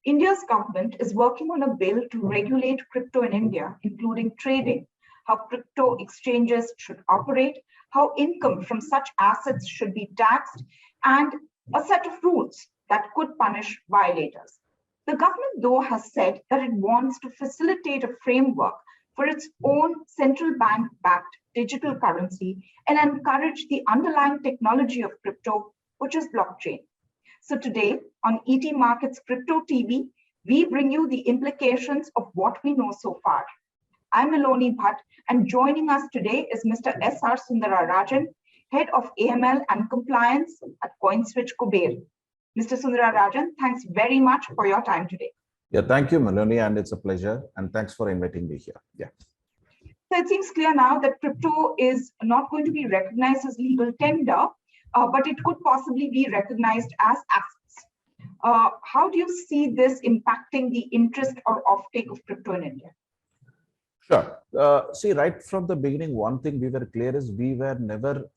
India's government is working on a bill to regulate crypto in India, including trading, how crypto exchanges should operate, how income from such assets should be taxed, and a set of rules that could punish violators. The government, though, has said that it wants to facilitate a framework for its own central bank backed digital currency and encourage the underlying technology of crypto, which is blockchain. So today on ET Markets Crypto TV, we bring you the implications of what we know so far. I'm Naloni Bhatt, and joining us today is Mr. S.R. Sundararajan, Head of AML and Compliance at CoinSwitch Kuber. Mr. Sundararajan, thanks very much for your time today. Yeah, thank you, Melanie, and it's a pleasure. And thanks for inviting me here. Yeah. So it seems clear now that crypto is not going to be recognized as legal tender, but it could possibly be recognized as assets. How do you see this impacting the interest or offtake of crypto in India? Sure. See, right from the beginning, one thing we were clear is we were never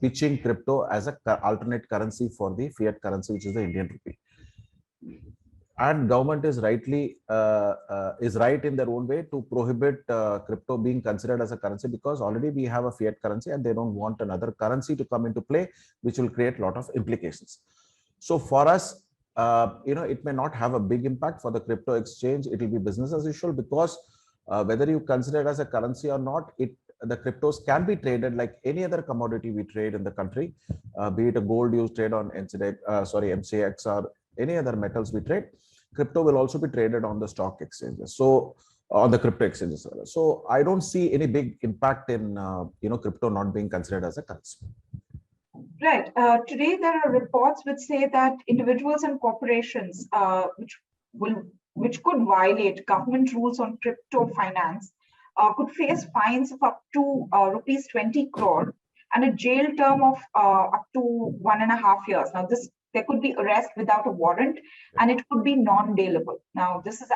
pitching crypto as an alternate currency for the fiat currency, which is the Indian rupee. And government is rightly right in their own way to prohibit crypto being considered as a currency, because already we have a fiat currency and they don't want another currency to come into play, which will create a lot of implications. So for us, it may not have a big impact for the crypto exchange. It will be business as usual, because whether you consider it as a currency or not, the cryptos can be traded like any other commodity we trade in the country, be it a gold you trade on MCX or any other metals we trade. Crypto will also be traded on the stock exchanges, so on the crypto exchanges. So I don't see any big impact in crypto not being considered as a currency. Right. Today there are reports which say that individuals and corporations which could violate government rules on crypto finance could face fines of up to rupees 20 crore and a jail term of up to 1.5 years. Now there could be arrest without a warrant, and it could be non-bailable. Now, this is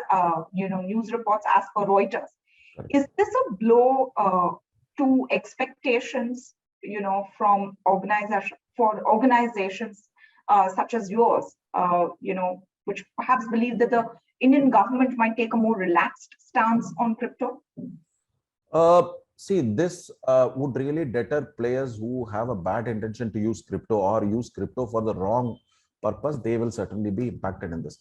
news reports as per Reuters. Is this a blow to expectations, from organizations such as yours, which perhaps believe that the Indian government might take a more relaxed stance on crypto? See, this would really deter players who have a bad intention to use crypto or use crypto for the wrong purpose. They will certainly be impacted in this.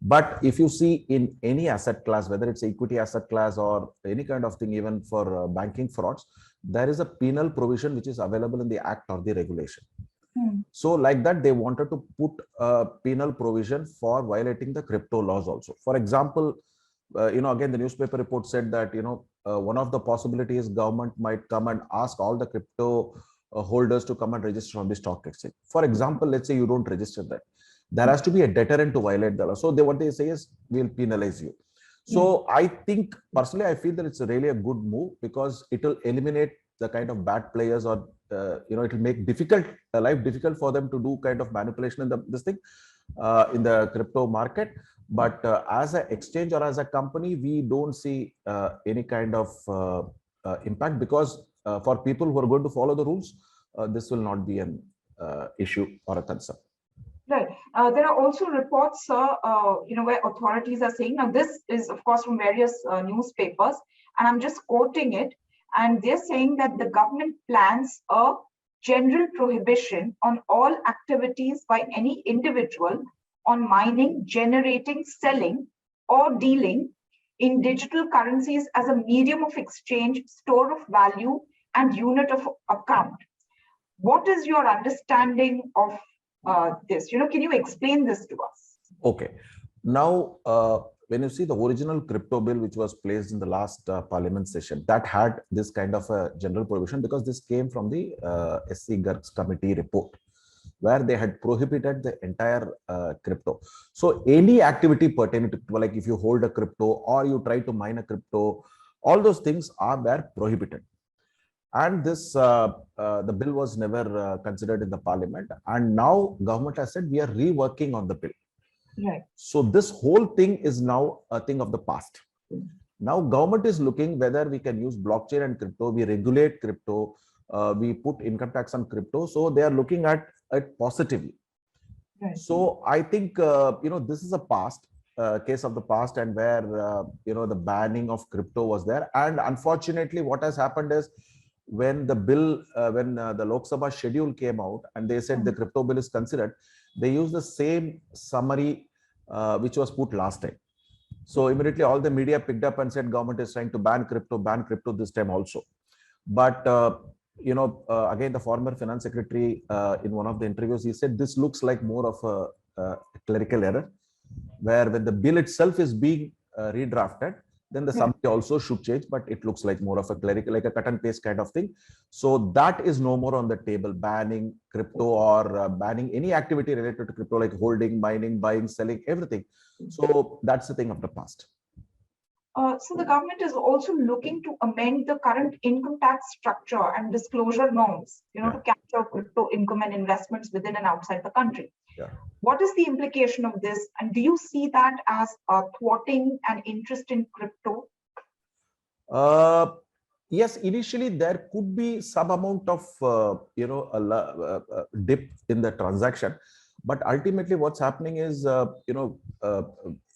But if you see in any asset class, whether it's equity asset class or any kind of thing, even for banking frauds, there is a penal provision which is available in the act or the regulation. So like that, they wanted to put a penal provision for violating the crypto laws also. For example, again, the newspaper report said that, one of the possibilities government might come and ask all the crypto holders to come and register on the stock exchange. For example, let's say you don't register that. There has to be a deterrent to violate the law. So what they say is, we'll penalize you. So I think, personally, I feel that it's really a good move, because it will eliminate the kind of bad players, or, it will make life difficult for them to do kind of manipulation in in the crypto market. But as an exchange or as a company, we don't see any kind of impact, because for people who are going to follow the rules, this will not be an issue or a concern. Right. There are also reports, where authorities are saying, now this is of course from various newspapers, and I'm just quoting it, and they're saying that the government plans a general prohibition on all activities by any individual on mining, generating, selling, or dealing in digital currencies as a medium of exchange, store of value, and unit of account. What is your understanding of this? Can you explain this to us? Okay. Now, when you see the original crypto bill, which was placed in the last parliament session, that had this kind of a general provision, because this came from the SC Garg's committee report, where they had prohibited the entire crypto. So any activity pertaining to, like if you hold a crypto or you try to mine a crypto, all those things were prohibited. And this the bill was never considered in the parliament, and now government has said we are reworking on the bill. Right. So this whole thing is now a thing of the past. Now government is looking whether we can use blockchain and crypto. We regulate crypto. We put income tax on crypto. So they are looking at it positively. Right. So I think, this is a past case of the past, and where, the banning of crypto was there. And unfortunately, what has happened is, when the bill, when the Lok Sabha schedule came out and they said the crypto bill is considered, they used the same summary which was put last time. So immediately all the media picked up and said government is trying to ban crypto this time also. But again, the former finance secretary, in one of the interviews, he said this looks like more of a clerical error, where when the bill itself is being redrafted, then the summary also should change, but it looks like more of a clerical, like a cut and paste kind of thing. So that is no more on the table, banning crypto or banning any activity related to crypto, like holding, mining, buying, selling, everything. So that's the thing of the past. So the government is also looking to amend the current income tax structure and disclosure norms, to capture crypto income and investments within and outside the country. Yeah. What is the implication of this? And do you see that as thwarting an interest in crypto? Yes, initially there could be some amount of, dip in the transaction. But ultimately what's happening is,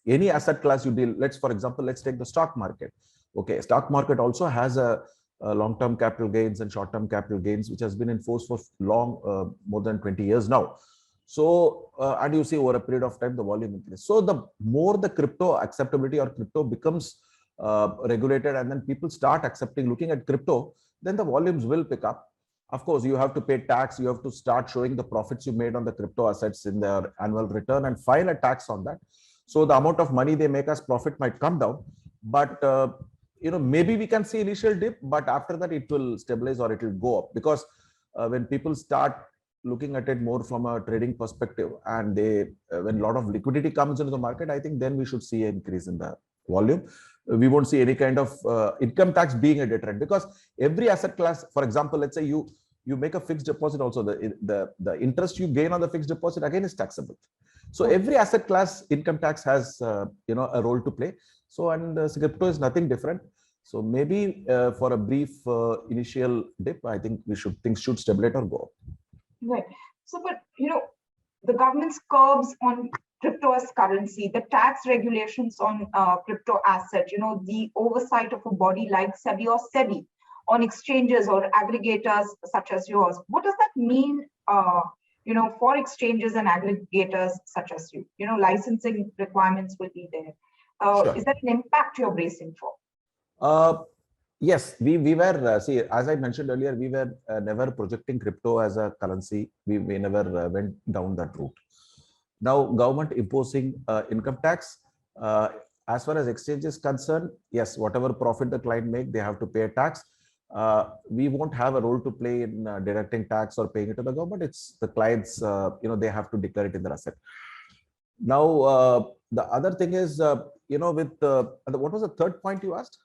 any asset class you deal, for example, let's take the stock market. Okay, stock market also has a long-term capital gains and short-term capital gains, which has been in force for more than 20 years now. So, and you see over a period of time, the volume increases. So the more the crypto acceptability or crypto becomes regulated, and then people start accepting, looking at crypto, then the volumes will pick up. Of course, you have to pay tax. You have to start showing the profits you made on the crypto assets in their annual return and file a tax on that. So the amount of money they make as profit might come down, but maybe we can see initial dip, but after that it will stabilize or it will go up, because when people start looking at it more from a trading perspective, and when a lot of liquidity comes into the market, I think then we should see an increase in the volume. We won't see any kind of income tax being a deterrent, because every asset class, for example, let's say you make a fixed deposit also, the interest you gain on the fixed deposit again is taxable. So every asset class income tax has a role to play. So, and crypto is nothing different. So maybe for a brief initial dip, I think things should stabilize or go up. Right. So, but the government's curbs on crypto as currency, the tax regulations on crypto assets, the oversight of a body like SEBI or SEBI on exchanges or aggregators such as yours. What does that mean, for exchanges and aggregators such as you? Licensing requirements will be there. Sure. Is that an impact you're bracing for? Yes, we were, see, as I mentioned earlier, we were never projecting crypto as a currency. We never went down that route. Now, government imposing income tax, as far as exchange is concerned, yes, whatever profit the client make, they have to pay a tax. We won't have a role to play in deducting tax or paying it to the government. It's the clients, they have to declare it in their asset. Now, the other thing is, with what was the third point you asked?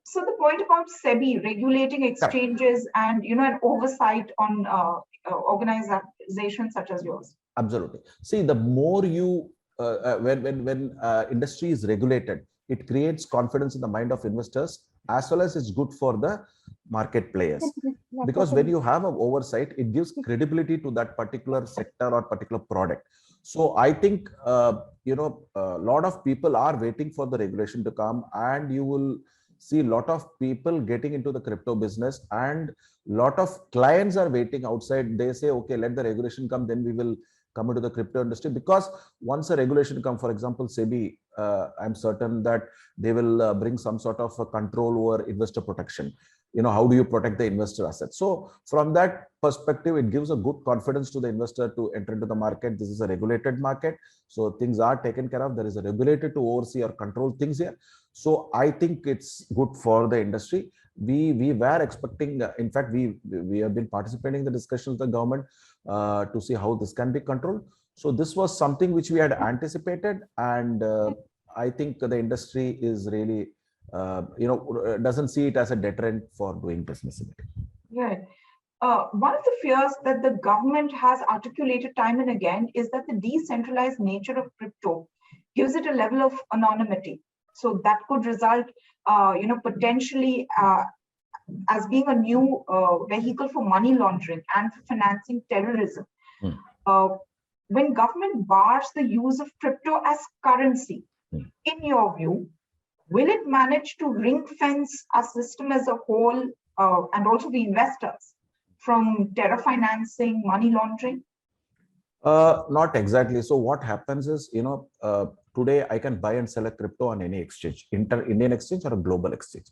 So the point about SEBI regulating exchanges and an oversight on organizations such as yours. Absolutely. See, the more you when industry is regulated, it creates confidence in the mind of investors, as well as it's good for the market players. Because when you have an oversight, it gives credibility to that particular sector or particular product. So I think a lot of people are waiting for the regulation to come, and you will see a lot of people getting into the crypto business, and a lot of clients are waiting outside. They say, okay, let the regulation come, then we will come into the crypto industry. Because once a regulation comes, for example, SEBI, I'm certain that they will bring some sort of a control over investor protection. How do you protect the investor assets? So from that perspective, it gives a good confidence to the investor to enter into the market. This is a regulated market, so things are taken care of. There is a regulator to oversee or control things here. So I think it's good for the industry. We were expecting, in fact, we have been participating in the discussions with the government to see how this can be controlled. So this was something which we had anticipated, and I think the industry is really, doesn't see it as a deterrent for doing business in it. Right. One of the fears that the government has articulated time and again is that the decentralized nature of crypto gives it a level of anonymity. So that could result, potentially as being a new vehicle for money laundering and for financing terrorism. when government bars the use of crypto as currency, in your view, will it manage to ring fence our system as a whole and also the investors from terror financing, money laundering? Not exactly. So what happens is, today I can buy and sell a crypto on any exchange, Indian exchange or a global exchange.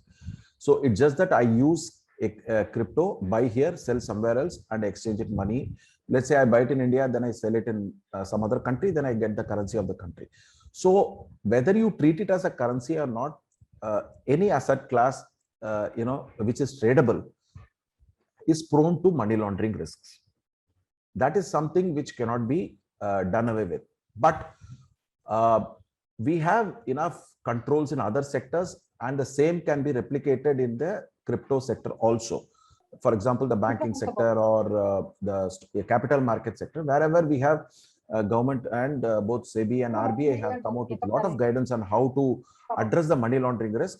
So it's just that I use a crypto, buy here, sell somewhere else, and exchange it money. Let's say I buy it in India, then I sell it in some other country, then I get the currency of the country. So whether you treat it as a currency or not, any asset class, which is tradable, is prone to money laundering risks. That is something which cannot be done away with. But we have enough controls in other sectors, and the same can be replicated in the crypto sector also. For example, the banking sector or the capital market sector, wherever we have government and both SEBI and RBI have come out with a lot of guidance on how to address the money laundering risk.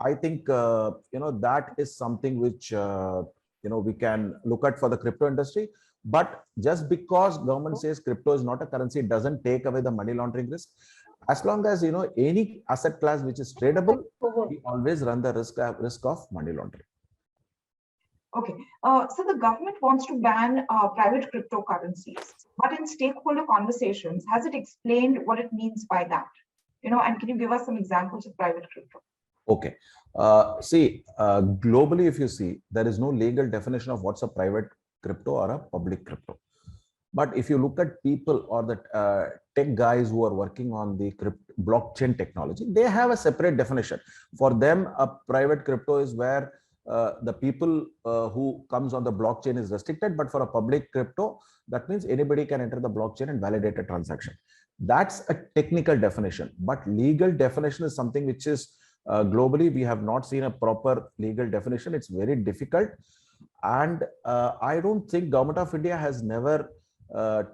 I think that is something which we can look at for the crypto industry. But just because government says crypto is not a currency, it doesn't take away the money laundering risk. As long as any asset class which is tradable, we always run the risk of money laundering. Okay, so the government wants to ban private cryptocurrencies, but in stakeholder conversations, has it explained what it means by that? And can you give us some examples of private crypto? Okay, globally, if you see, there is no legal definition of what's a private crypto or a public crypto. But if you look at people or the tech guys who are working on the blockchain technology, they have a separate definition. For them, a private crypto is where the people who comes on the blockchain is restricted, but for a public crypto, that means anybody can enter the blockchain and validate a transaction. That's a technical definition, but legal definition is something which is globally, we have not seen a proper legal definition. It's very difficult. And I don't think Government of India has never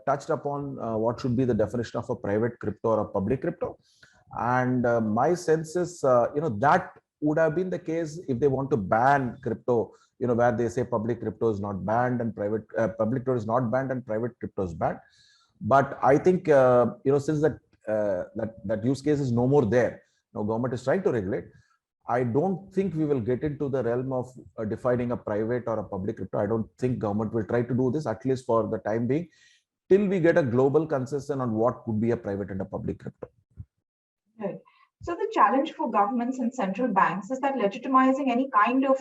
touched upon what should be the definition of a private crypto or a public crypto. And my sense is, that would have been the case if they want to ban crypto, where they say public crypto is not banned and public crypto is not banned and private crypto is banned. But I think, since that use case is no more there, now government is trying to regulate. I don't think we will get into the realm of defining a private or a public crypto. I don't think government will try to do this, at least for the time being, till we get a global consensus on what could be a private and a public crypto. Right. So the challenge for governments and central banks is that legitimizing any kind of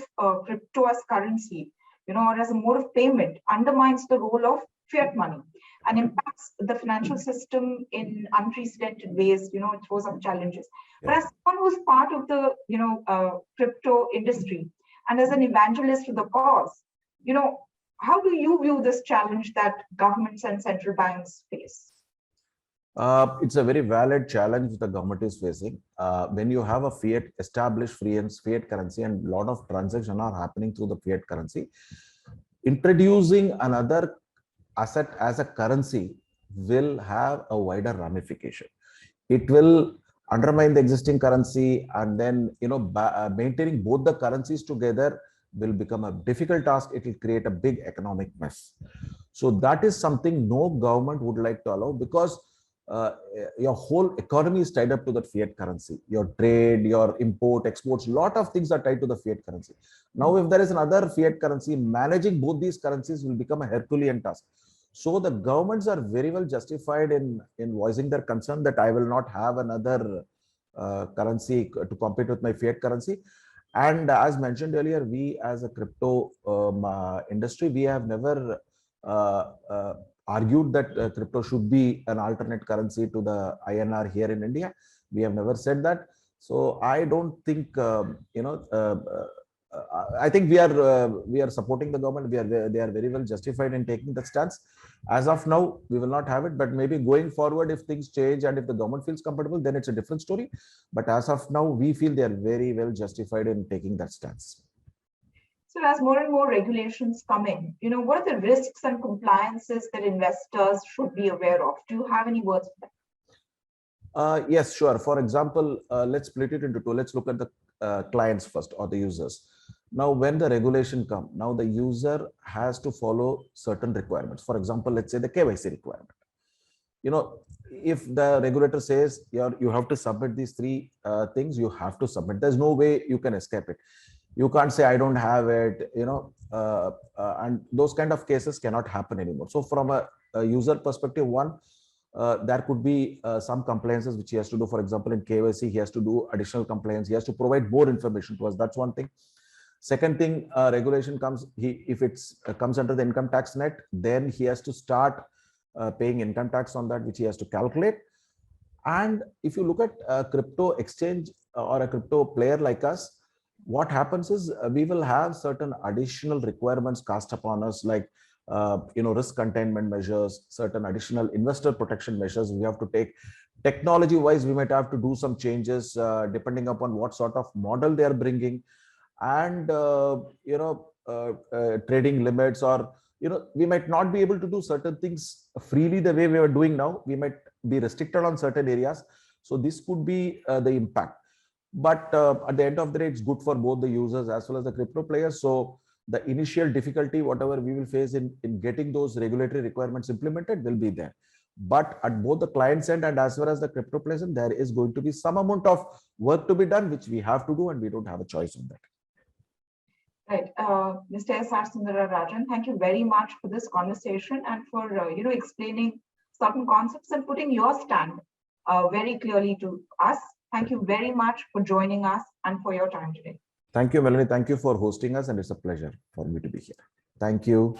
crypto as currency, or as a mode of payment undermines the role of fiat money and impacts the financial system in unprecedented ways. It throws up challenges. But as someone who's part of the, crypto industry and as an evangelist to the cause, how do you view this challenge that governments and central banks face? It's a very valid challenge the government is facing. When you have a fiat established fiat currency and a lot of transactions are happening through the fiat currency, introducing another asset as a currency will have a wider ramification. It will undermine the existing currency, and then maintaining both the currencies together will become a difficult task. It will create a big economic mess. So that is something no government would like to allow, because your whole economy is tied up to that fiat currency. Your trade, your import, exports, lot of things are tied to the fiat currency. Now, if there is another fiat currency, managing both these currencies will become a Herculean task. So the governments are very well justified in voicing their concern that I will not have another currency to compete with my fiat currency. And as mentioned earlier, we as a crypto industry, we have never argued that crypto should be an alternate currency to the INR here in India. We have never said that. So I don't think, I think we are supporting the government. They are very well justified in taking that stance. As of now, we will not have it, but maybe going forward, if things change and if the government feels comfortable, then it's a different story. But as of now, we feel they are very well justified in taking that stance. So as more and more regulations come in, what are the risks and compliances that investors should be aware of? Do you have any words for that? Yes, sure. For example, let's split it into two. Let's look at the clients first, or the users. Now, when the regulation comes, now the user has to follow certain requirements. For example, let's say the KYC requirement. if the regulator says you have to submit these three things, you have to submit. There's no way you can escape it. You can't say I don't have it, and those kind of cases cannot happen anymore. So from a user perspective, one, there could be some compliances which he has to do. For example, in KYC, he has to do additional compliance. He has to provide more information to us. That's one thing. Second thing, regulation comes, if it's comes under the income tax net, then he has to start paying income tax on that, which he has to calculate. And if you look at a crypto exchange or a crypto player like us, what happens is we will have certain additional requirements cast upon us, like risk containment measures, certain additional investor protection measures we have to take. Technology wise, we might have to do some changes depending upon what sort of model they are bringing, and trading limits, or we might not be able to do certain things freely the way we are doing now. We might be restricted on certain areas. So this could be the impact. But at the end of the day, it's good for both the users as well as the crypto players. So the initial difficulty, whatever we will face in getting those regulatory requirements implemented, will be there. But at both the client's end and as well as the crypto players end, there is going to be some amount of work to be done, which we have to do, and we don't have a choice on that. Right. Mr. S.R. Sundararajan, thank you very much for this conversation and for explaining certain concepts and putting your stand very clearly to us. Thank you very much for joining us and for your time today. Thank you, Melanie. Thank you for hosting us, and it's a pleasure for me to be here. Thank you.